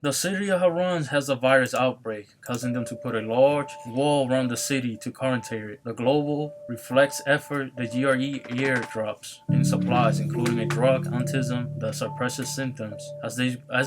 The city of Haran has a virus outbreak, causing them to put a large wall around the city to quarantine it. The global reflex effort, the GRE airdrops in supplies, including a drug, autism that suppresses symptoms, as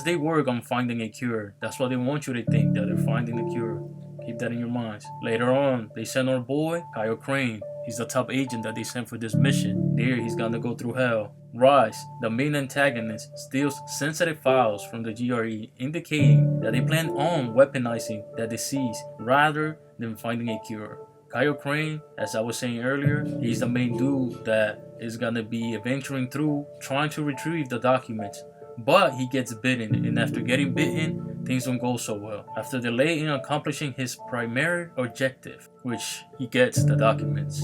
they work on finding a cure. That's what they want you to think, that they're finding the cure. Keep that in your minds. Later on, they send our boy, Kyle Crane. He's the top agent that they sent for this mission. There, he's gonna go through hell. Rise, the main antagonist, steals sensitive files from the GRE, indicating that they plan on weaponizing the disease rather than finding a cure. Kyle Crane, as I was saying earlier, he's the main dude that is gonna be adventuring through trying to retrieve the documents. But he gets bitten, and after getting bitten, things don't go so well. After delay in accomplishing his primary objective, which he gets the documents,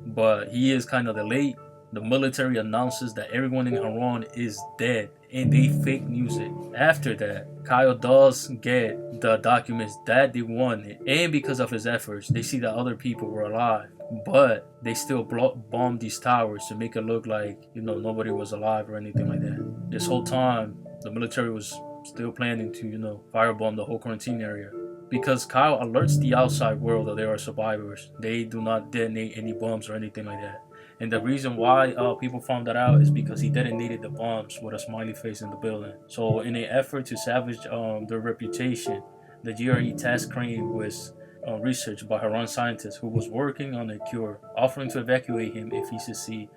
but he is kind of delayed, the military announces that everyone in Haran is dead and they fake news it. After that, Kyle does get the documents that they wanted, and because of his efforts, they see that other people were alive. But they still bomb these towers to make it look like, nobody was alive or anything like that. This whole time, the military was still planning to, firebomb the whole quarantine area. Because Kyle alerts the outside world that there are survivors. They do not detonate any bombs or anything like that. And the reason why people found that out is because he detonated the bombs with a smiley face in the building. So in an effort to salvage their reputation, the GRE tasked Crane with research by Haran scientists who was working on a cure, offering to evacuate him if he succeeds.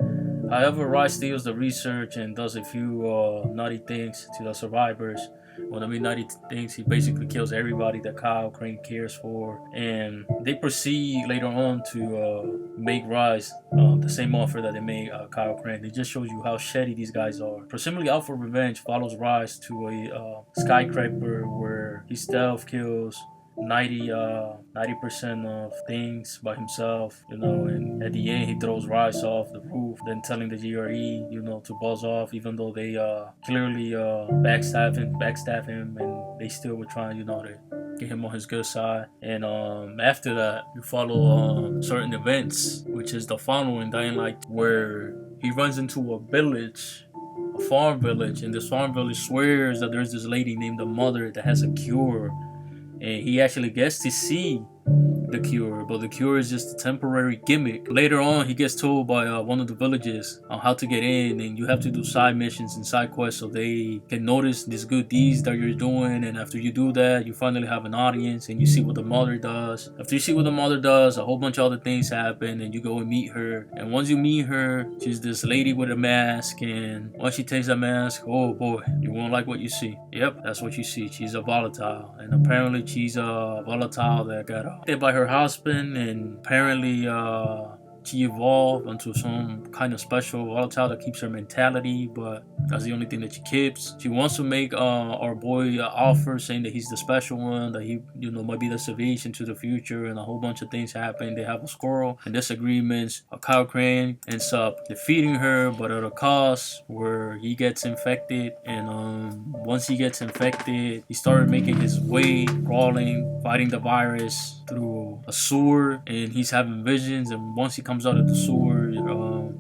However, Rice steals the research and does a few naughty things to the survivors. When I mean naughty things, he basically kills everybody that Kyle Crane cares for. And they proceed later on to make Rice the same offer that they made Kyle Crane. It just shows you how shady these guys are. Presumably Out for Revenge follows Rice to a skyscraper where he stealth kills 90% of things by himself, and at the end he throws Rice off the roof, then telling the GRE, to buzz off, even though they clearly backstab him, and they still were trying, to get him on his good side. And after that, you follow certain events, which is the following Dying Light, where he runs into a village, a farm village, and this farm village swears that there's this lady named the Mother that has a cure, and he actually gets to see the cure, but the cure is just a temporary gimmick. Later on, he gets told by one of the villages on how to get in, and you have to do side missions and side quests so they can notice these good deeds that you're doing. And after you do that, you finally have an audience, and you see what the mother does. After you see what the mother does, a whole bunch of other things happen, and you go and meet her. And once you meet her, she's this lady with a mask, and once she takes that mask, oh boy, you won't like what you see. Yep, that's what you see. She's a volatile, and apparently she's a volatile that got hit by her husband, and apparently she evolved into some kind of special volatile that keeps her mentality, but that's the only thing that she keeps. She wants to make our boy an offer, saying that he's the special one, that he might be the salvation to the future, and a whole bunch of things happen. They have a squirrel and disagreements. Kyle Crane ends up defeating her, but at a cost where he gets infected. And once he gets infected, he started making his way, crawling, fighting the virus through a sewer, and he's having visions. And once he comes out of the sewer,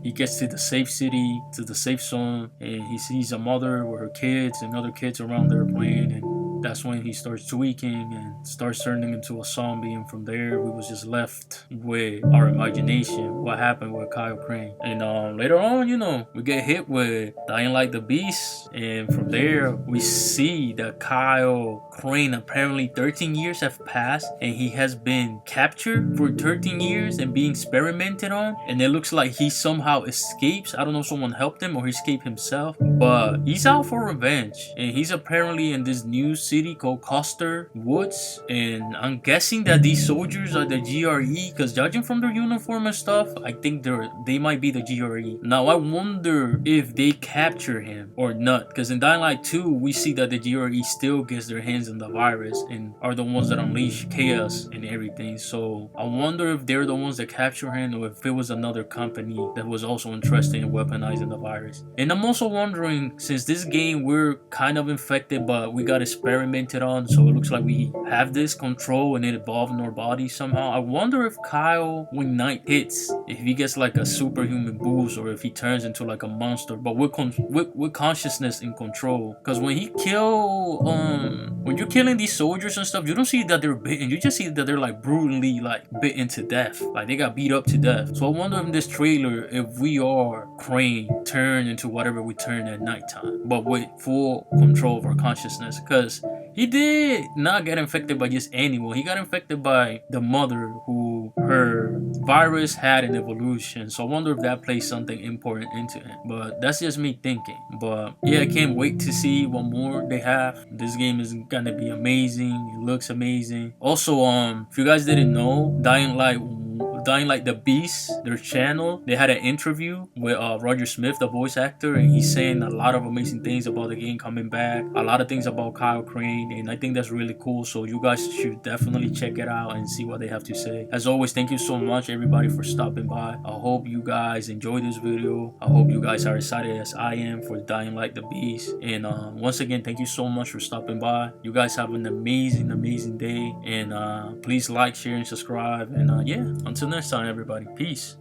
he gets to the safe city, to the safe zone, and he sees a mother with her kids and other kids around there playing, and that's when he starts tweaking and starts turning into a zombie. And from there, we was just left with our imagination, what happened with Kyle Crane. And later on, we get hit with Dying Like the Beast, and from there, we see that Kyle Crane, apparently 13 years have passed, and he has been captured for 13 years and being experimented on, and it looks like he somehow escapes. I don't know if someone helped him or he escaped himself, but he's out for revenge, and he's apparently in this new city called Coster Woods, and I'm guessing that these soldiers are the GRE, because judging from their uniform and stuff, I think they might be the GRE. Now I wonder if they capture him or not, because in Dying Light 2 we see that the GRE still gets their hands on the virus and are the ones that unleash chaos and everything. So I wonder if they're the ones that capture him, or if it was another company that was also interested in weaponizing the virus. And I'm also wondering, since this game we're kind of infected but we got experiment experimented on, so it looks like we have this control and it evolved in our body somehow. I wonder if Kyle, when night hits, if he gets like a superhuman boost or if he turns into like a monster, but with consciousness and control. Because when when you're killing these soldiers and stuff, you don't see that they're bitten, you just see that they're like brutally like bitten to death, like they got beat up to death. So I wonder in this trailer if we are Crane turned into whatever we turn at nighttime, but with full control of our consciousness. Because he did not get infected by just anyone. He got infected by the mother who her virus had an evolution. So I wonder if that plays something important into it. But that's just me thinking. But yeah, I can't wait to see what more they have. This game is gonna be amazing. It looks amazing. Also, if you guys didn't know, Dying Light the Beast, their channel, they had an interview with Roger Smith, the voice actor, and he's saying a lot of amazing things about the game coming back, a lot of things about Kyle Crane, and I think that's really cool. So you guys should definitely check it out and see what they have to say. As always, thank you so much everybody for stopping by. I hope you guys enjoyed this video. I hope you guys are excited as I am for Dying Light the Beast. And once again, thank you so much for stopping by. You guys have an amazing day, and please like, share, and subscribe. And yeah, until next time, everybody, peace.